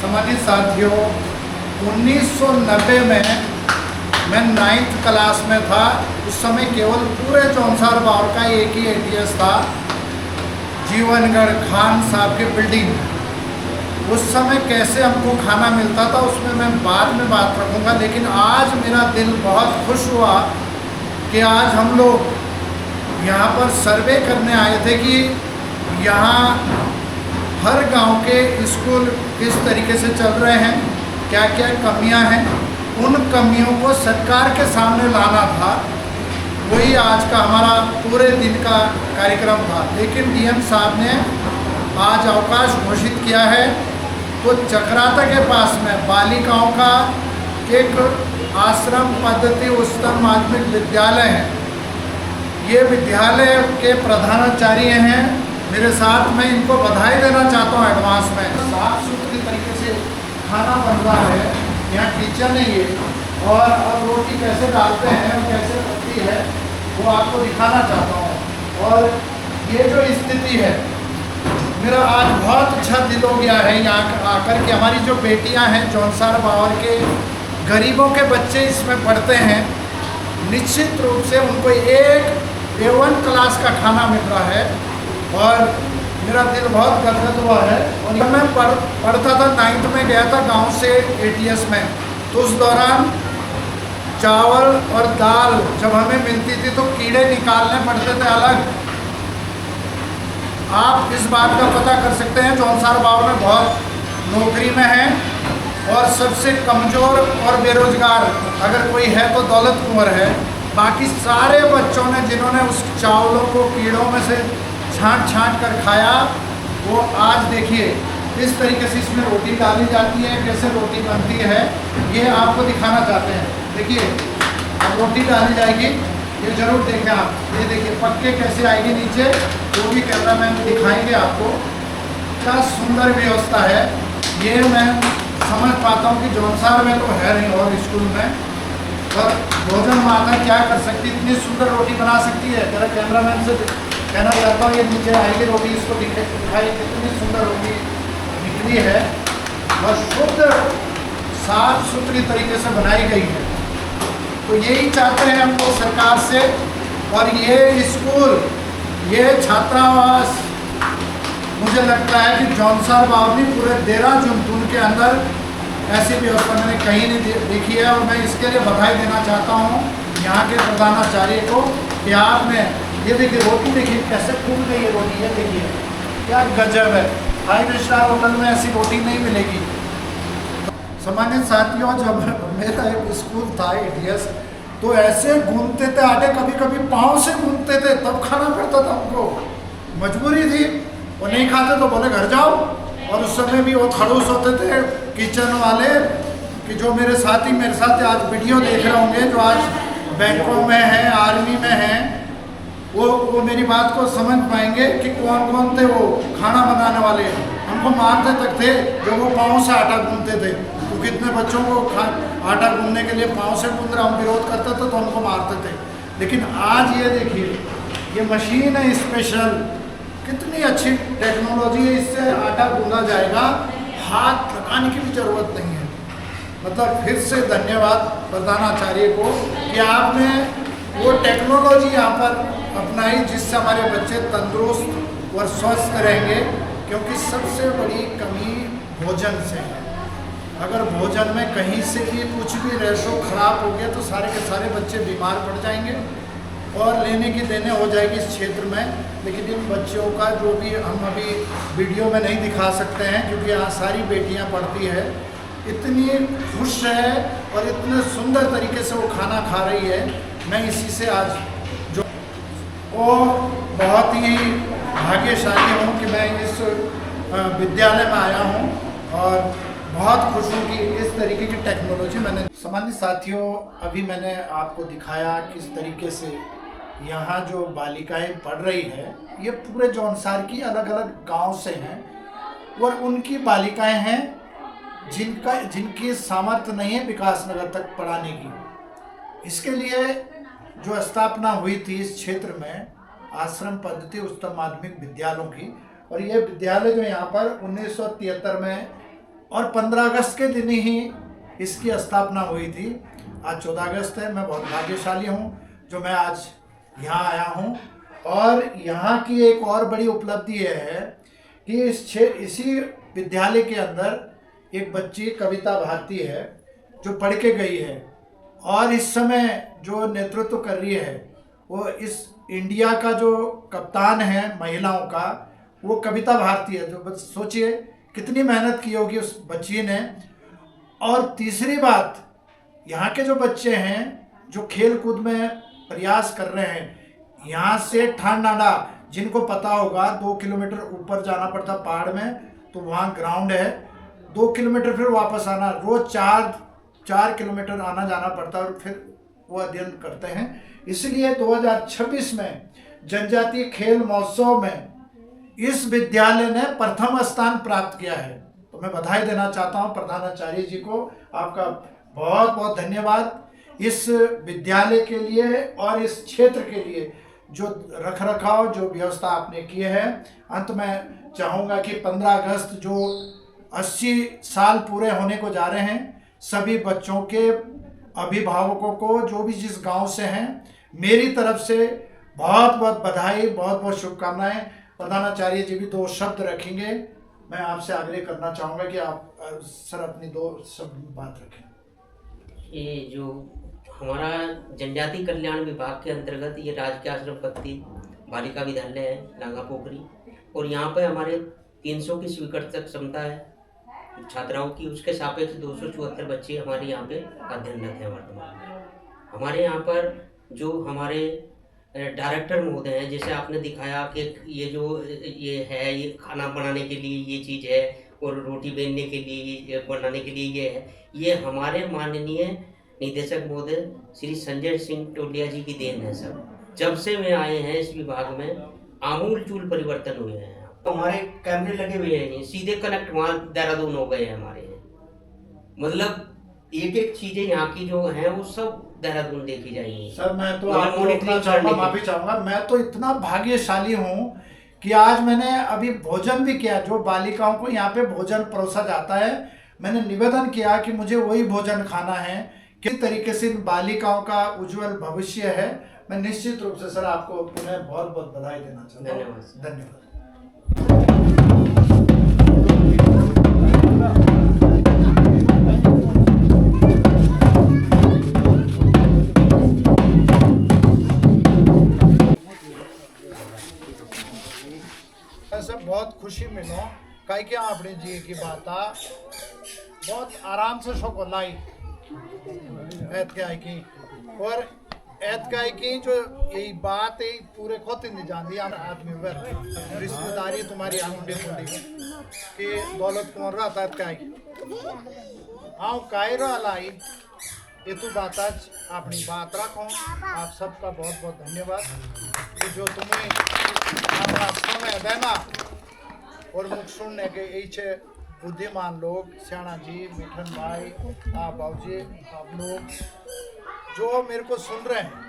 सम्मानित साथियों, 1990 में मैं 9th क्लास में था। उस समय केवल पूरे जौनसार बावर का एक ही एटीएस था, जीवनगढ़ खान साहब की बिल्डिंग। उस समय कैसे हमको खाना मिलता था उसमें मैं बाद में बात रखूँगा, लेकिन आज मेरा दिल बहुत खुश हुआ कि आज हम लोग यहाँ पर सर्वे करने आए थे कि यहाँ हर गांव के स्कूल किस तरीके से चल रहे हैं, क्या क्या कमियां हैं, उन कमियों को सरकार के सामने लाना था। वही आज का हमारा पूरे दिन का कार्यक्रम था। लेकिन डीएम साहब ने आज अवकाश घोषित किया है, तो चक्राता के पास में बालिकाओं का एक आश्रम पद्धति उच्चतर माध्यमिक विद्यालय है। ये विद्यालय के प्रधानाचार्य हैं मेरे साथ। मैं इनको बधाई देना चाहता हूँ एडवांस में। साफ सुथरी तरीके से खाना बन रहा है, यहाँ किचन है ये, और अब रोटी कैसे डालते हैं और कैसे बनती है वो आपको दिखाना चाहता हूँ। और ये जो स्थिति है, मेरा आज बहुत अच्छा दिल हो गया है यहाँ आकर के। हमारी जो बेटियाँ हैं जौनसार बावर के गरीबों के बच्चे इसमें पढ़ते हैं। निश्चित रूप से उनको एक A1 क्लास का खाना मिल रहा है और मेरा दिल बहुत गदगद हुआ है। और जब मैं पढ़ता था 9th में गया था गांव से एटीएस में, तो उस दौरान चावल और दाल जब हमें मिलती थी तो कीड़े निकालने पड़ते थे अलग। आप इस बात का पता कर सकते हैं जौनसार बावर में बहुत नौकरी में है, और सबसे कमज़ोर और बेरोजगार अगर कोई है तो दौलत कुंवर है। बाकी सारे बच्चों ने जिन्होंने उस चावलों को कीड़ों में से छांट कर खाया, वो आज देखिए इस तरीके से इसमें रोटी डाली जाती है, कैसे रोटी बनती है ये आपको दिखाना चाहते हैं। देखिए अब रोटी डाली जाएगी, ये जरूर देखें आप। ये देखिए पक्के कैसे आएगी नीचे, वो भी कैमरामैन दिखाएंगे आपको। क्या सुंदर व्यवस्था है ये। मैं समझ पाता हूँ कि जौनसार में तो है नहीं और स्कूल में, पर भोजन माता क्या कर सकती, इतनी सुंदर रोटी बना सकती है। मेरा कैमरामैन से कहना चाहता हूँ ये नीचे आएगी रोटी, इसको दिखाई कितनी सुंदर रोटी निकली है और शुद्ध साफ सुथरी तरीके से बनाई गई है। तो यही चाहते हैं हम लोग सरकार से। और ये स्कूल, ये छात्रावास, मुझे लगता है कि जौनसार बावर नहीं पूरे देहरादून के अंदर ऐसी व्यवस्था मैंने कहीं नहीं देखी है। और मैं इसके लिए बधाई देना चाहता हूँ यहाँ के प्रधानाचार्य को कि आपने ये देखिए रोटी, देखिए कैसे फूल गई है रोटी, ये देखिए क्या गजब है। 5 स्टार होटल में ऐसी रोटी नहीं मिलेगी। सामान्य साथियों, जब मेरा एक स्कूल था एटीएस, तो ऐसे गूंथते थे आटे, कभी कभी पाँव से गूंथते थे, तब खाना पड़ता था हमको। मजबूरी थी, वो नहीं खाते तो बोले घर जाओ। और उस समय भी वो खड़ूस होते थे किचन वाले कि जो मेरे साथी मेरे साथ आज वीडियो देख रहे होंगे, जो आज बैंकों में हैं, आर्मी में हैं, वो मेरी बात को समझ पाएंगे कि कौन कौन थे वो खाना बनाने वाले। हमको मारते तक थे जब वो पाँव से आटा गूंथते थे। तो कितने बच्चों को आटा गूंथने के लिए पाँव से गूंथ रहा, हम विरोध करते थे तो हमको मारते थे। लेकिन आज ये देखिए, ये मशीन है स्पेशल, कितनी अच्छी टेक्नोलॉजी है, इससे आटा गूंदा जाएगा, हाथ लगाने की भी ज़रूरत नहीं है। मतलब फिर से धन्यवाद प्रधानाचार्य को कि आपने वो टेक्नोलॉजी यहाँ पर अपनाई जिससे हमारे बच्चे तंदुरुस्त और स्वस्थ रहेंगे। क्योंकि सबसे बड़ी कमी भोजन से है। अगर भोजन में कहीं से भी कुछ भी रेशो खराब हो गया तो सारे के सारे बच्चे बीमार पड़ जाएंगे और लेने की देने हो जाएगी इस क्षेत्र में। लेकिन इन बच्चों का जो भी हम अभी वीडियो में नहीं दिखा सकते हैं, क्योंकि यहाँ सारी बेटियाँ पढ़ती है, इतनी खुश है और इतने सुंदर तरीके से वो खाना खा रही है। मैं इसी से आज जो वो बहुत ही भाग्यशाली हूँ कि मैं इस विद्यालय में आया हूँ और बहुत खुश हूँ कि इस तरीके की टेक्नोलॉजी मैंने। सामान्य साथियों, अभी मैंने आपको दिखाया किस तरीके से यहाँ जो बालिकाएं पढ़ रही है, ये पूरे जौनसार की अलग अलग गांव से हैं और उनकी बालिकाएं हैं जिनकी सामर्थ्य नहीं है विकास नगर तक पढ़ाने की। इसके लिए जो स्थापना हुई थी इस क्षेत्र में आश्रम पद्धति उच्चतर माध्यमिक विद्यालयों की, और ये विद्यालय जो यहाँ पर 1973 में और 15 अगस्त के दिन ही इसकी स्थापना हुई थी। आज 14 अगस्त है। मैं बहुत भाग्यशाली हूँ जो मैं आज यहाँ आया हूँ। और यहाँ की एक और बड़ी उपलब्धि है कि इसी विद्यालय के अंदर एक बच्ची कविता भारती है जो पढ़ के गई है और इस समय जो नेतृत्व कर रही है वो इस इंडिया का जो कप्तान है महिलाओं का, वो कविता भारती है। जो बस सोचिए कितनी मेहनत की होगी उस बच्ची ने। और तीसरी बात, यहाँ के जो बच्चे हैं जो खेल कूद में प्रयास कर रहे हैं, यहाँ से ठाणनाडा, जिनको पता होगा 2 किलोमीटर ऊपर जाना पड़ता पहाड़ में, तो वहाँ ग्राउंड है। 2 किलोमीटर फिर वापस आना, रोज 4 किलोमीटर आना जाना पड़ता है और फिर वो अध्ययन करते हैं। इसलिए 2026 में जनजातीय खेल महोत्सव में इस विद्यालय ने प्रथम स्थान प्राप्त किया है। तो मैं बधाई देना चाहता हूँ प्रधानाचार्य जी को। आपका बहुत बहुत धन्यवाद इस विद्यालय के लिए और इस क्षेत्र के लिए जो रख रखाव, जो व्यवस्था आपने की है। अंत में चाहूँगा कि 15 अगस्त जो 80 साल पूरे होने को जा रहे हैं, सभी बच्चों के अभिभावकों को जो भी जिस गांव से हैं, मेरी तरफ से बहुत बहुत बधाई, बहुत बहुत शुभकामनाएं। प्रधानाचार्य जी भी 2 शब्द रखेंगे। मैं आपसे आग्रह करना चाहूँगा कि आप सर अपनी 2 शब्द बात रखें। ये जो हमारा जनजाति कल्याण विभाग के अंतर्गत ये राजकीय आश्रम पत्ती बालिका विद्यालय है लांगा पोखरी, और यहाँ पे हमारे 300 की स्वीकृत क्षमता है छात्राओं की। उसके सापेक्ष 274 बच्चे हमारे यहाँ पे अध्ययनरत हैं वर्तमान में। हमारे यहाँ पर जो हमारे डायरेक्टर महोदय हैं, जैसे आपने दिखाया कि ये खाना बनाने के लिए ये चीज़ है और रोटी बेलने के लिए बनाने के लिए ये है, ये हमारे माननीय निदेशक महोदय श्री संजय सिंह टोलिया जी की देन है। सब जब से वे आए हैं इस विभाग में आमूल चूल परिवर्तन हुए हैं। तो हमारे कैमरे लगे हुए हैं, सीधे कनेक्ट वहाँ देहरादून हो गए हैं हमारे यहाँ। मतलब एक चीजें यहाँ की जो है वो सब देहरादून देखी जाएगी। सर मैं तो आपको माफी चाहूँगा, मैं तो इतना भाग्यशाली हूँ कि आज मैंने अभी भोजन भी किया। जो बालिकाओं को यहाँ पे भोजन परोसा जाता है, मैंने निवेदन किया कि मुझे वही भोजन खाना है। किस तरीके से इन बालिकाओं का उज्जवल भविष्य है। मैं निश्चित रूप से सर आपको पुनः बहुत बहुत बधाई देना चाहता हूँ। धन्यवाद। सब बहुत खुशी मिलो कई क्या अपने जी की बात आ बहुत आराम से शोको लाई ऐत की और ऐत की जो यही बात है पूरे खोते नहीं जानती आदमी वर रिश्तेदारी तुम्हारी आमुंडी मुंडी कि दौलत कुंवर रहा था हाँ काई रहा लाई ये तो बात आज अपनी बात रखो। आप सबका बहुत बहुत धन्यवाद कि जो तुम्हें अपना समय देना और मुख सुनने के इच्छे बुद्धिमान लोग, श्याणा जी, मिठन भाई, आप बाबूजी, आप लोग जो मेरे को सुन रहे हैं,